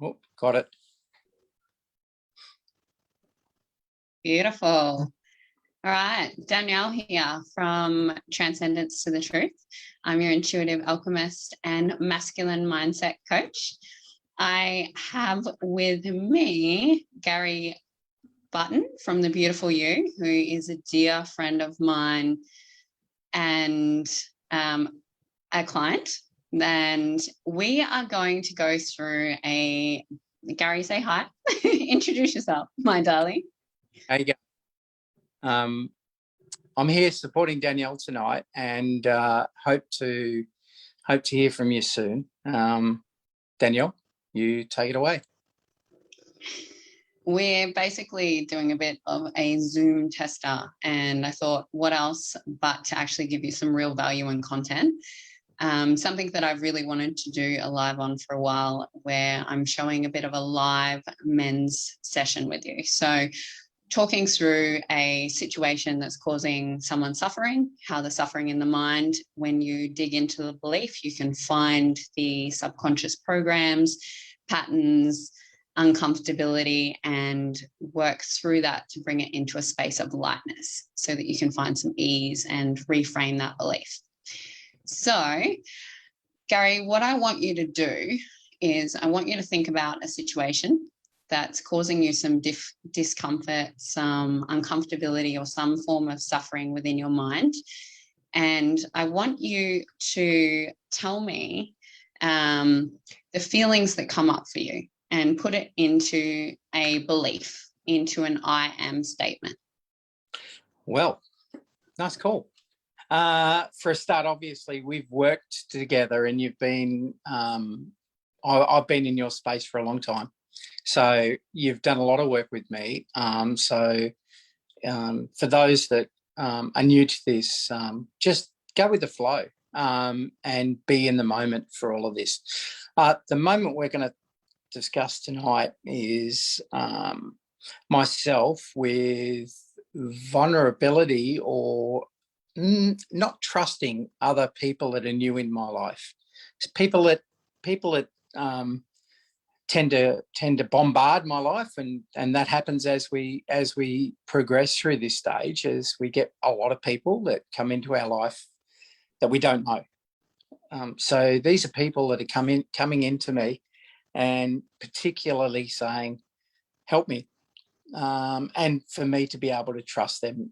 Oh, got it. Beautiful. All right, Danyelle here from Transcendence to the Truth. I'm your intuitive alchemist and masculine mindset coach. I have with me Gary Button from The Beautiful You, who is a dear friend of mine and a client. And we are going to go through Gary, say hi. Introduce yourself, my darling. How you going? I'm here supporting Danyelle tonight, and hope to hear from you soon. Danyelle, you take it away. We're basically doing a bit of a Zoom tester, and I thought, what else but to actually give you some real value and content. Something that I've really wanted to do a live on for a while, where I'm showing a bit of a live men's session with you. So talking through a situation that's causing someone suffering, how the suffering in the mind, when you dig into the belief, you can find the subconscious programs, patterns, uncomfortability, and work through that to bring it into a space of lightness so that you can find some ease and reframe that belief. So, Gary, what I want you to do is I want you to think about a situation that's causing you some discomfort, some uncomfortability, or some form of suffering within your mind. And I want you to tell me the feelings that come up for you and put it into a belief, into an I am statement. Well, nice call. For a start, obviously, we've worked together, and you've been, I've been in your space for a long time. So you've done a lot of work with me. For those that are new to this, just go with the flow and be in the moment for all of this. The moment we're going to discuss tonight is myself with vulnerability or not trusting other people that are new in my life. It's people that tend to bombard my life, and that happens as we progress through this stage, as we get a lot of people that come into our life that we don't know. So these are people that are coming into me and particularly saying, help me, and for me to be able to trust them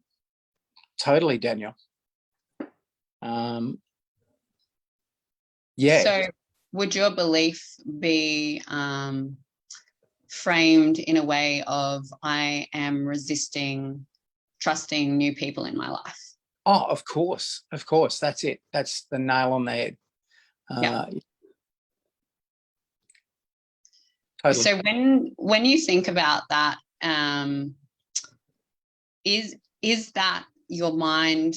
totally, Danielle. Yeah. So would your belief be framed in a way of I am resisting trusting new people in my life? Oh, of course. That's it. That's the nail on the head. Yeah. Totally. So when you think about that, is that your mind?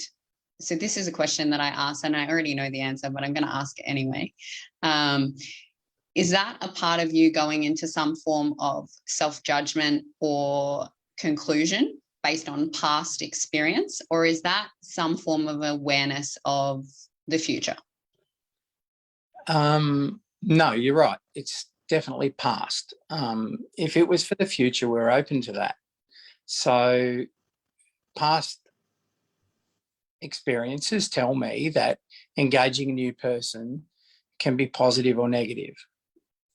So this is a question that I asked, and I already know the answer, but I'm going to ask it anyway. Is that a part of you going into some form of self-judgment or conclusion based on past experience, or is that some form of awareness of the future? No, you're right. It's definitely past. If it was for the future, we're open to that. So past experiences tell me that engaging a new person can be positive or negative.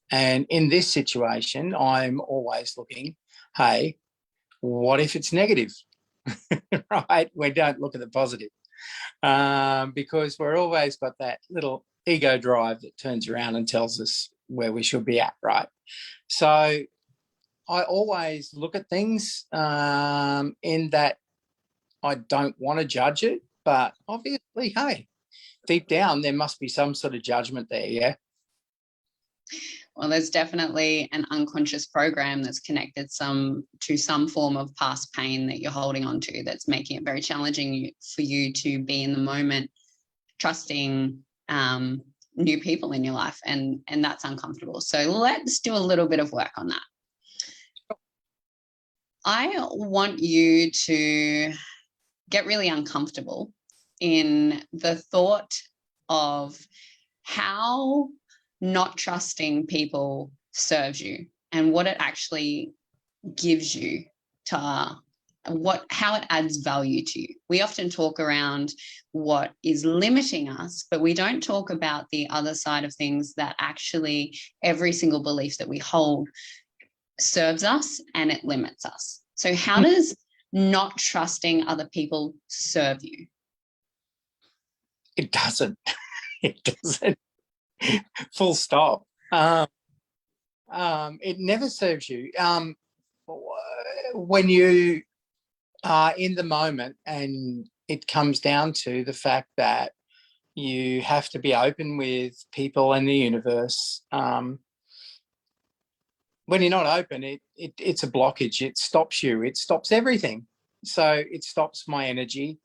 And in this situation, I'm always looking, hey, what if it's negative? Right? We don't look at the positive because we're always got that little ego drive that turns around and tells us where we should be at, right? So I always look at things in that I don't want to judge it, but obviously, hey, deep down, there must be some sort of judgment there, yeah? Well, there's definitely an unconscious program that's connected to some form of past pain that you're holding on to that's making it very challenging for you to be in the moment, trusting new people in your life, and that's uncomfortable. So let's do a little bit of work on that. I want you to get really uncomfortable in the thought of how not trusting people serves you and what it actually gives you to how it adds value to you. We often talk around what is limiting us, but we don't talk about the other side of things, that actually every single belief that we hold serves us and it limits us. So how does not trusting other people serve you? It doesn't. It doesn't. Full stop. It never serves you. When you are in the moment, and it comes down to the fact that you have to be open with people and the universe. When you're not open, it's a blockage. It stops you. It stops everything. So it stops my energy.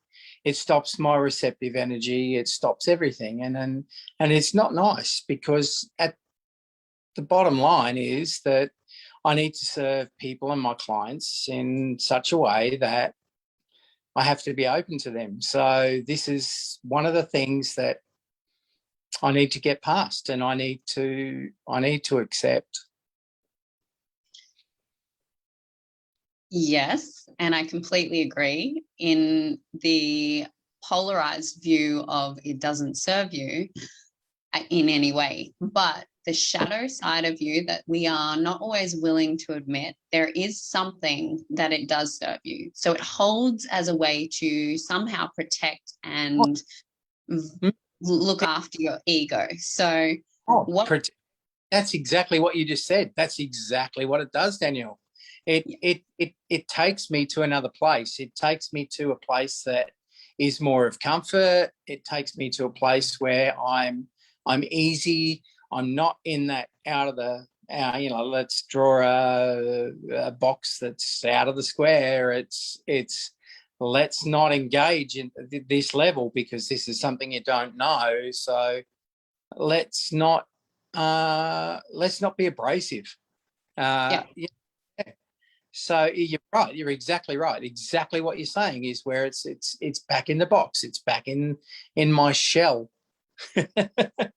It stops my receptive energy. It stops everything. And it's not nice, because at the bottom line is that I need to serve people and my clients in such a way that I have to be open to them. So this is one of the things that I need to get past, and I need to accept. Yes, and I completely agree. In the polarized view of it doesn't serve you in any way, but the shadow side of you that we are not always willing to admit, there is something that it does serve you. So it holds as a way to somehow protect and look after your ego. So That's exactly what you just said. That's exactly what it does, Danyelle. It takes me to another place. It takes me to a place that is more of comfort. It takes me to a place where I'm easy. I'm not in that out of the let's draw a box that's out of the square. It's let's not engage in this level, because this is something you don't know. So let's not be abrasive. yeah. So you're right. You're exactly right. Exactly what you're saying is where it's back in the box. It's back in my shell. So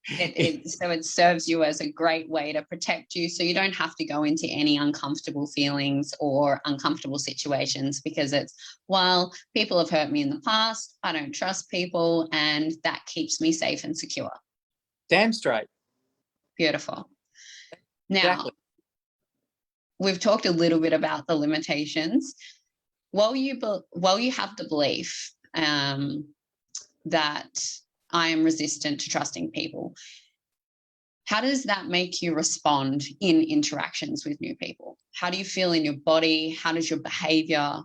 it serves you as a great way to protect you, so you don't have to go into any uncomfortable feelings or uncomfortable situations, because it's, well, people have hurt me in the past, I don't trust people, and that keeps me safe and secure. Damn straight. Beautiful. Now, exactly. We've talked a little bit about the limitations. While you have the belief that I am resistant to trusting people, how does that make you respond in interactions with new people? How do you feel in your body? How does your behavior?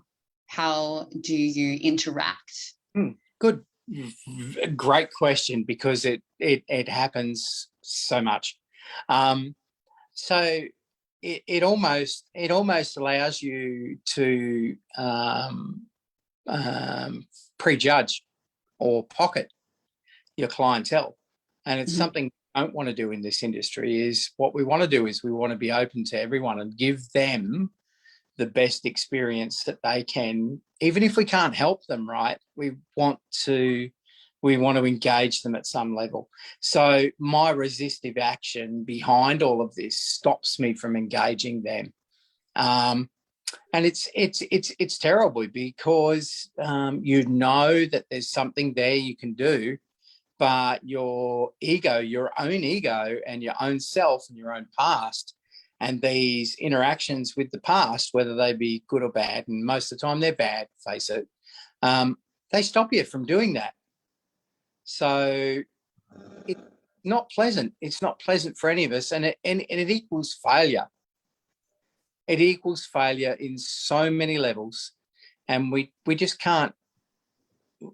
How do you interact? Good. Great question, because it happens so much. So it almost allows you to prejudge or pocket your clientele, and it's something we don't want to do in this industry. Is what we want to do is we want to be open to everyone and give them the best experience that they can, even if we can't help them. Right? We want to engage them at some level. So my resistive action behind all of this stops me from engaging them. And it's terrible, because you know that there's something there you can do, but your ego, your own ego and your own self and your own past and these interactions with the past, whether they be good or bad, and most of the time they're bad, face it, they stop you from doing that. So it's not pleasant. It's not pleasant for any of us, and it equals failure. It equals failure in so many levels, and we just can't.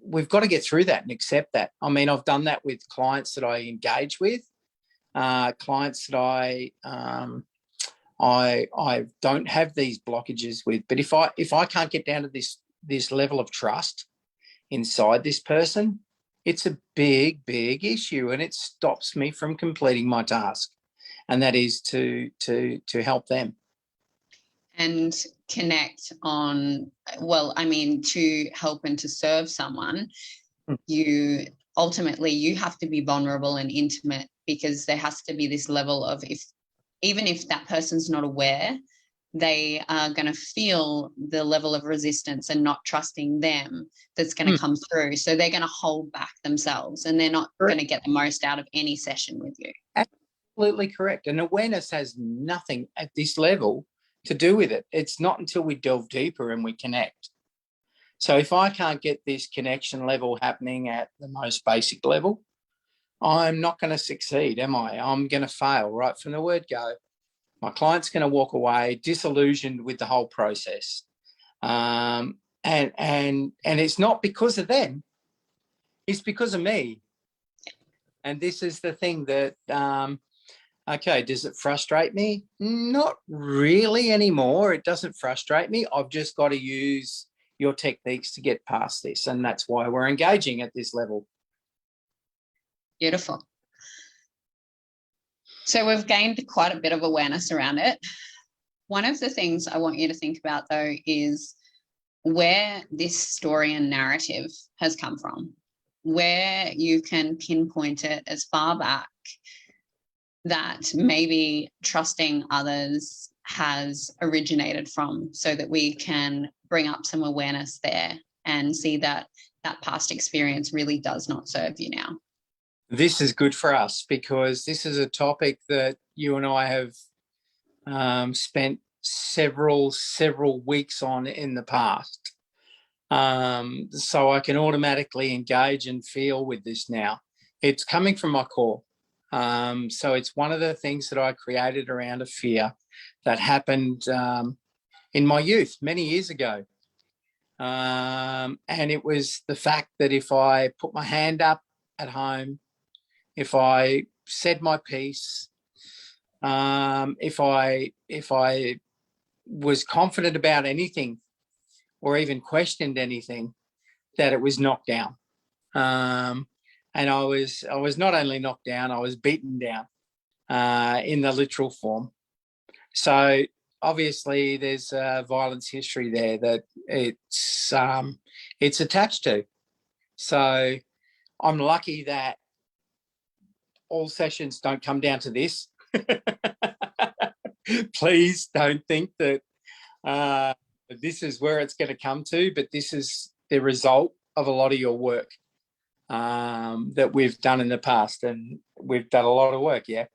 We've got to get through that and accept that. I mean, I've done that with clients that I engage with, clients that I don't have these blockages with. But if I can't get down to this level of trust inside this person, it's a big issue, and it stops me from completing my task, and that is to help them and connect on, well, I mean, to help and to serve someone. You ultimately have to be vulnerable and intimate, because there has to be this level of, if even if that person's not aware, they are going to feel the level of resistance and not trusting them that's going to come through. So they're going to hold back themselves, and they're not going to get the most out of any session with you. Absolutely correct. And awareness has nothing at this level to do with it. It's not until we delve deeper and we connect. So if I can't get this connection level happening at the most basic level, I'm not going to succeed, am I? I'm going to fail right from the word go. My client's going to walk away disillusioned with the whole process. And it's not because of them. It's because of me. And this is the thing that, okay, does it frustrate me? Not really anymore. It doesn't frustrate me. I've just got to use your techniques to get past this. And that's why we're engaging at this level. Beautiful. So we've gained quite a bit of awareness around it. One of the things I want you to think about, though, is where this story and narrative has come from, where you can pinpoint it as far back that maybe trusting others has originated from, so that we can bring up some awareness there and see that that past experience really does not serve you now. This is good for us because this is a topic that you and I have spent several weeks on in the past. So I can automatically engage and feel with this now. It's coming from my core. So it's one of the things that I created around a fear that happened in my youth many years ago. And it was the fact that if I put my hand up at home, if I said my piece, if I was confident about anything or even questioned anything, that it was knocked down. And I was not only knocked down, I was beaten down in the literal form. So obviously there's a violence history there that it's attached to. So I'm lucky that all sessions don't come down to this. Please don't think that this is where it's going to come to, but this is the result of a lot of your work that we've done in the past, and we've done a lot of work, yeah.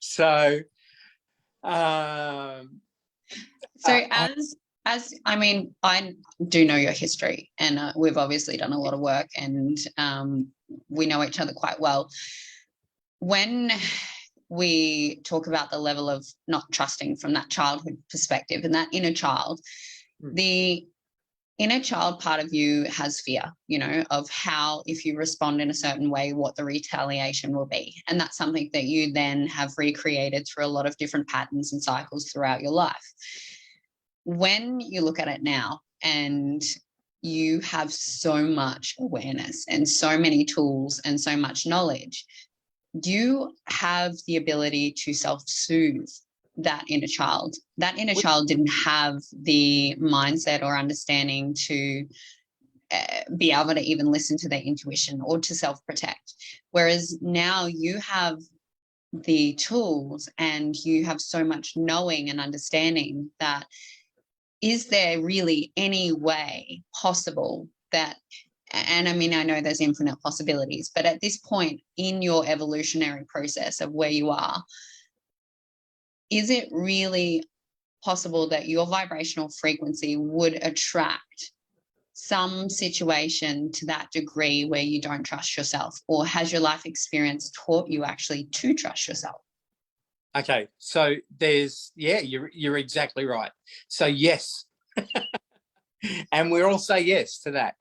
So as I mean, I do know your history, and we've obviously done a lot of work, and we know each other quite well. When we talk about the level of not trusting from that childhood perspective and that inner child, the inner child part of you has fear, you know, of how, if you respond in a certain way, what the retaliation will be. And that's something that you then have recreated through a lot of different patterns and cycles throughout your life. When you look at it now and you have so much awareness and so many tools and so much knowledge, do you have the ability to self-soothe that inner child? That inner child didn't have the mindset or understanding to be able to even listen to their intuition or to self-protect. Whereas now you have the tools and you have so much knowing and understanding that, is there really any way possible that, and I mean, I know there's infinite possibilities, but at this point in your evolutionary process of where you are, is it really possible that your vibrational frequency would attract some situation to that degree where you don't trust yourself? Or has your life experience taught you actually to trust yourself? Okay, so there's, yeah, you're exactly right. So yes, and we'll all say yes to that.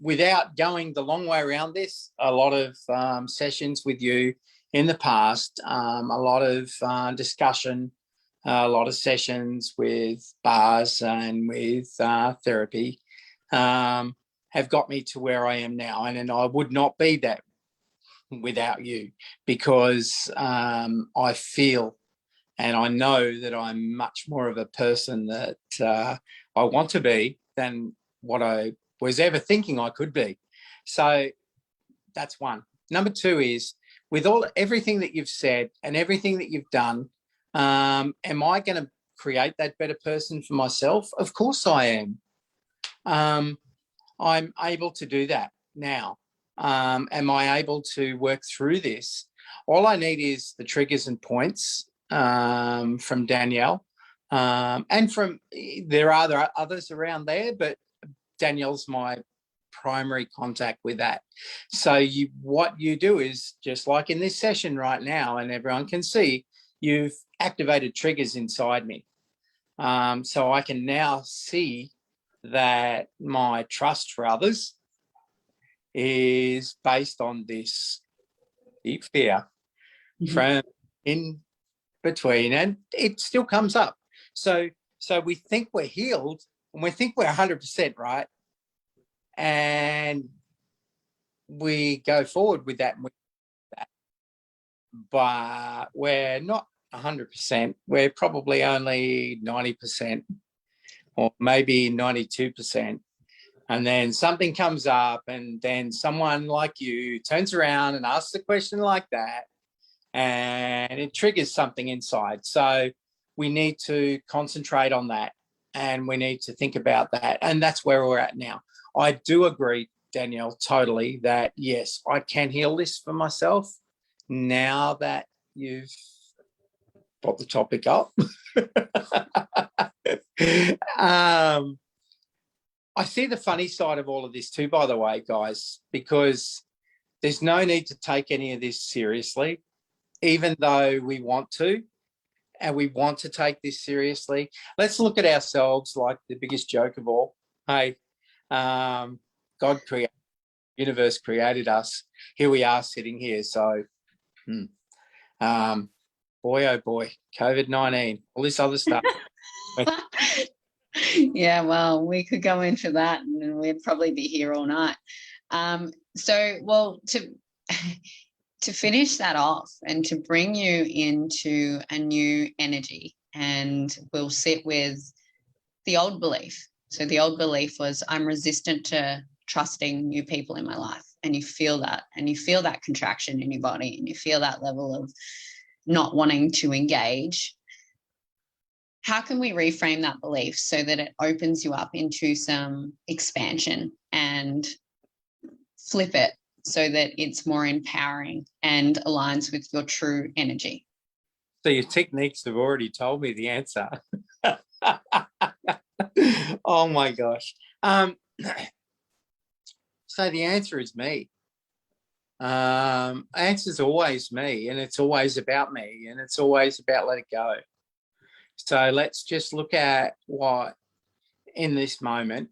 Without going the long way around this, a lot of sessions with you in the past, a lot of discussion, a lot of sessions with bars and with therapy have got me to where I am now. And I would not be that without you, because I feel and I know that I'm much more of a person that I want to be than what I was ever thinking I could be. So that's one. Number two is with everything that you've said and everything that you've done, am I going to create that better person for myself? Of course I am. I'm able to do that now. Am I able to work through this? All I need is the triggers and points from Danyelle. And from, there are others around there, but Danyelle's my primary contact with that. So what you do is, just like in this session right now, and everyone can see, you've activated triggers inside me. So I can now see that my trust for others is based on this deep fear from in between, and it still comes up. So we think we're healed and we think we're 100% right, and we go forward with that, but we're not 100%. We're probably only 90%, or maybe 92%. And then something comes up, and then someone like you turns around and asks a question like that, and it triggers something inside. So we need to concentrate on that, and we need to think about that. And that's where we're at now. I do agree, Danyelle, totally, that yes, I can heal this for myself now that you've brought the topic up. I see the funny side of all of this too, by the way, guys, because there's no need to take any of this seriously, even though we want to, and we want to take this seriously. Let's look at ourselves like the biggest joke of all. Hey, God created, universe created us. Here we are sitting here. So, boy, oh boy, COVID-19, all this other stuff. Yeah, well, we could go into that and we'd probably be here all night. To finish that off and to bring you into a new energy, and we'll sit with the old belief. So the old belief was, I'm resistant to trusting new people in my life. And you feel that, and you feel that contraction in your body, and you feel that level of not wanting to engage. How can we reframe that belief so that it opens you up into some expansion, and flip it so that it's more empowering and aligns with your true energy? So your techniques have already told me the answer. Oh my gosh. So the answer is me. Answer's always me, and it's always about me, and it's always about let it go. So let's just look at what in this moment,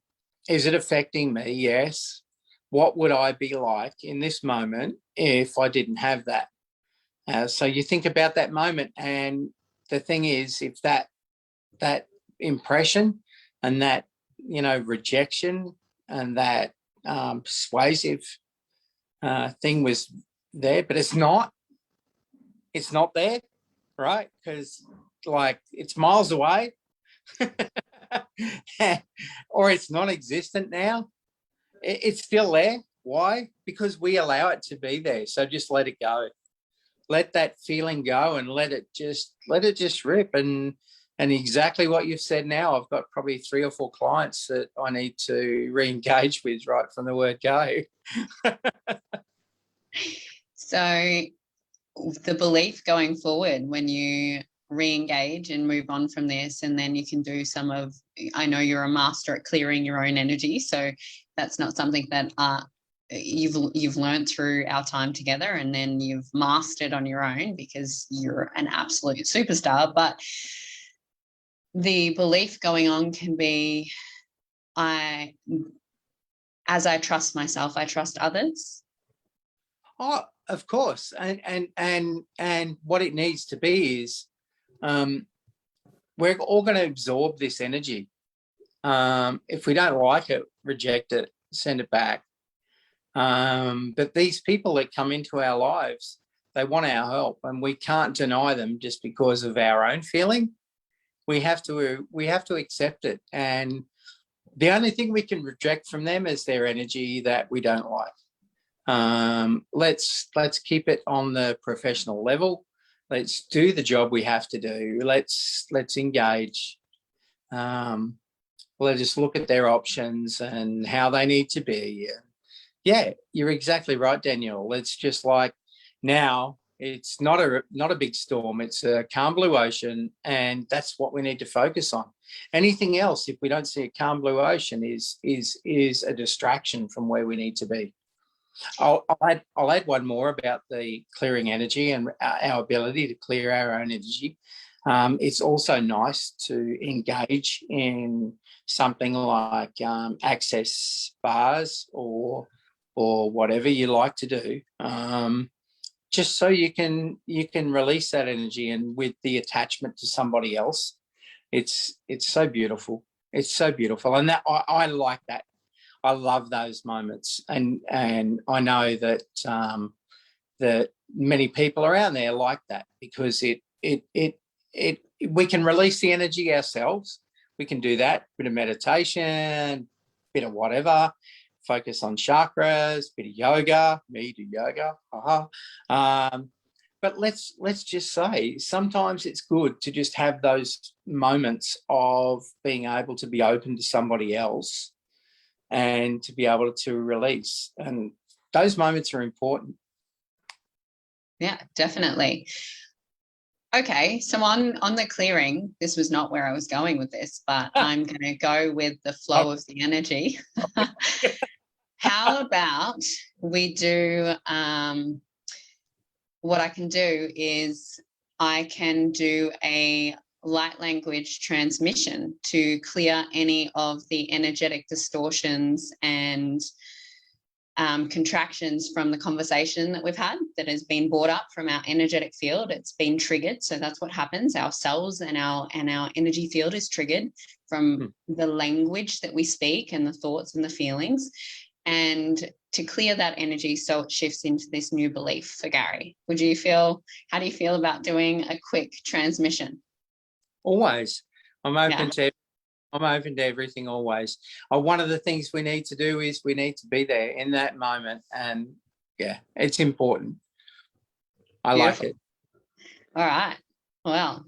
is it affecting me? Yes. What would I be like in this moment if I didn't have that? So you think about that moment, and the thing is, if that impression and that, rejection and that persuasive thing was there, but it's not there, right? Because it's miles away or it's non-existent now. It's still there. Why? Because we allow it to be there. So just let it go. Let that feeling go, and let it just rip. And exactly what you've said now, I've got probably 3 or 4 clients that I need to re-engage with right from the word go. So the belief going forward, when you re-engage and move on from this, and then you can do I know you're a master at clearing your own energy, so that's not something that you've learned through our time together, and then you've mastered on your own because you're an absolute superstar. But the belief going on can be, as I trust myself, I trust others. Oh, of course. And what it needs to be is, we're all going to absorb this energy. If we don't like it, reject it, send it back. But these people that come into our lives, they want our help, and we can't deny them just because of our own feeling. We have to accept it. And the only thing we can reject from them is their energy that we don't like. Let's keep it on the professional level. Let's do the job we have to do. Let's engage. Let us look at their options and how they need to be. Yeah, you're exactly right, Danyelle. It's just like now it's not a big storm. It's a calm blue ocean, and that's what we need to focus on. Anything else, if we don't see a calm blue ocean, is a distraction from where we need to be. I'll add one more about the clearing energy and our ability to clear our own energy. It's also nice to engage in something like access bars or whatever you like to do, just so you can release that energy. And with the attachment to somebody else, it's so beautiful. It's so beautiful, and that I like that. I love those moments, and I know that that many people around there like that, because it we can release the energy ourselves. We can do that, bit of meditation, bit of whatever, focus on chakras, bit of yoga. Me do yoga, but let's just say sometimes it's good to just have those moments of being able to be open to somebody else and to be able to release. And those moments are important. Yeah, definitely. Okay, so on the clearing, this was not where I was going with this, but I'm going to go with the flow of the energy. How about we do, what I can do is I can do a light language transmission to clear any of the energetic distortions and contractions from the conversation that we've had that has been brought up from our energetic field. It's been triggered. So that's what happens. Our cells and our energy field is triggered from the language that we speak and the thoughts and the feelings. And to clear that energy so it shifts into this new belief for Gary. How do you feel about doing a quick transmission? Always. I'm open to everything always. One of the things we need to do is we need to be there in that moment. And yeah, it's important. I Beautiful. like it. All right. Well,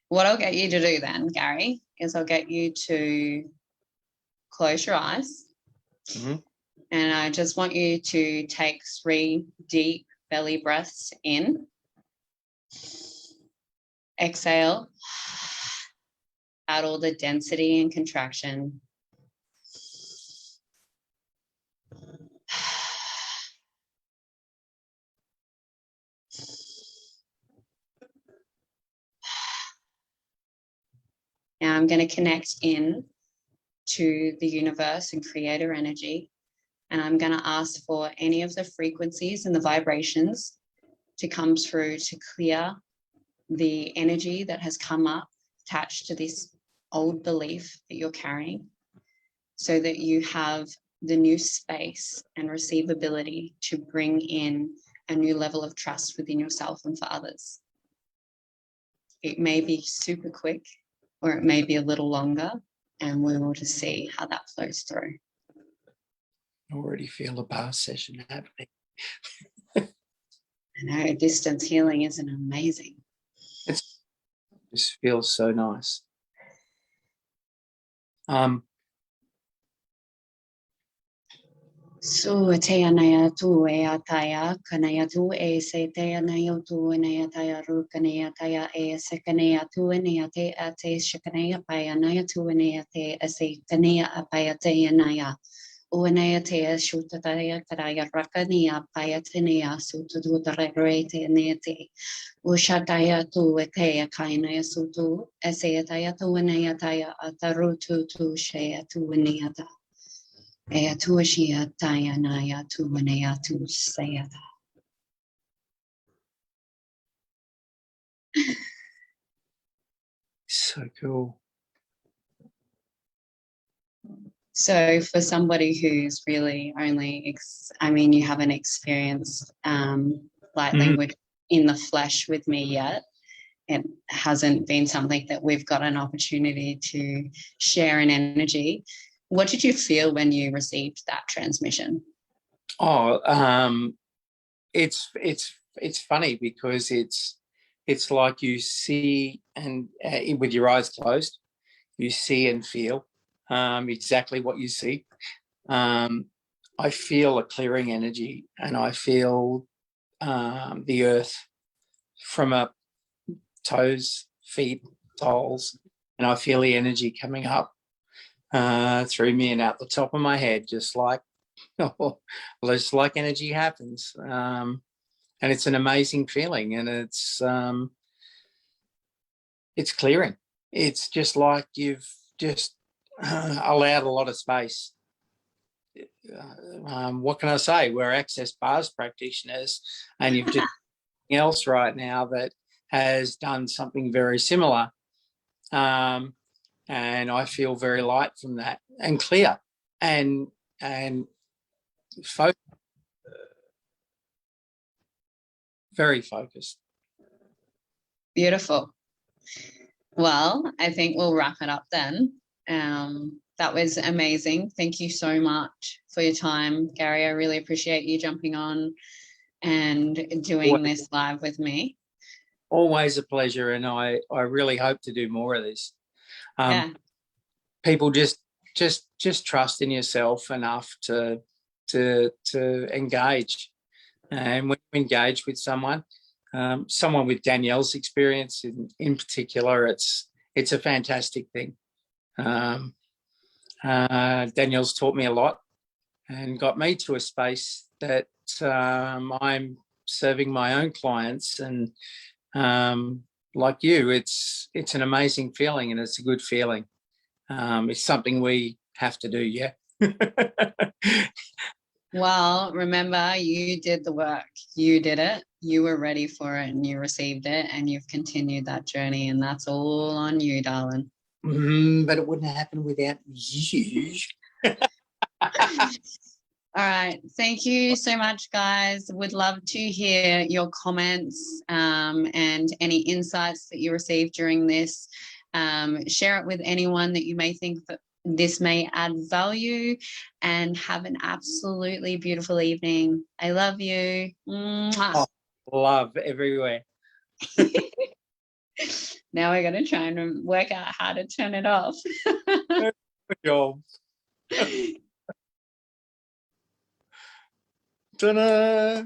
what I'll get you to do then, Gary, is I'll get you to close your eyes. Mm-hmm. And I just want you to take 3 deep belly breaths in. Exhale out all the density and contraction. Now I'm going to connect in to the universe and creator energy. And I'm going to ask for any of the frequencies and the vibrations to come through to clear the energy that has come up attached to this old belief that you're carrying, so that you have the new space and receivability to bring in a new level of trust within yourself and for others. It may be super quick or it may be a little longer, and we will just see how that flows through. I already feel a bar session happening. I know, distance healing isn't amazing. It just feels so nice. Su te anaya tu e ataya, kanaya tu e se te anaya tu e nea taya ru kanaya taya e se kanaya tu e nea te a te shikanaya paya naya tu e nea te a se kanaya a paya te anaya. Uanaya te a shutataya karaya rakania paya te nea sutu tu tarare te nea te. Ushataya tu e te a kainaya sutu, e se ataya tu e nea taya a taru tu tu shea tu e nea ta. Ea tuashia taya naya tu manea tu sayata. So cool. So for somebody who's really only, you haven't experienced light language in the flesh with me yet. It hasn't been something that we've got an opportunity to share in energy. What did you feel when you received that transmission? Oh, it's funny because it's like you see and with your eyes closed, you see and feel exactly what you see. Um, I feel a clearing energy, and I feel the earth from up toes, feet, soles, and I feel the energy coming up through me and out the top of my head, just like just like energy happens. And it's an amazing feeling, and it's clearing. It's just like you've just allowed a lot of space. What can I say? We're access bars practitioners, and you've just else right now that has done something very similar. Um, and I feel very light from that and clear and focused, very focused. Beautiful. Well, I think we'll wrap it up then. That was amazing. Thank you so much for your time, Gary. I really appreciate you jumping on and doing this live with me. Always a pleasure, and I really hope to do more of this. Yeah. People just trust in yourself enough to engage, and when you engage with someone, someone with Danyelle's experience in particular, it's a fantastic thing. Danyelle's taught me a lot and got me to a space that I'm serving my own clients, and like you, it's an amazing feeling, and it's a good feeling. It's something we have to do, yeah. Well, remember, you did the work. You did it. You were ready for it, and you received it, and you've continued that journey, and that's all on you, darling. But it wouldn't happen without you. All right. Thank you so much, guys. Would love to hear your comments and any insights that you received during this. Share it with anyone that you may think that this may add value, and have an absolutely beautiful evening. I love you. Oh, love everywhere. Now we're going to try and work out how to turn it off. Good job. Ta-da!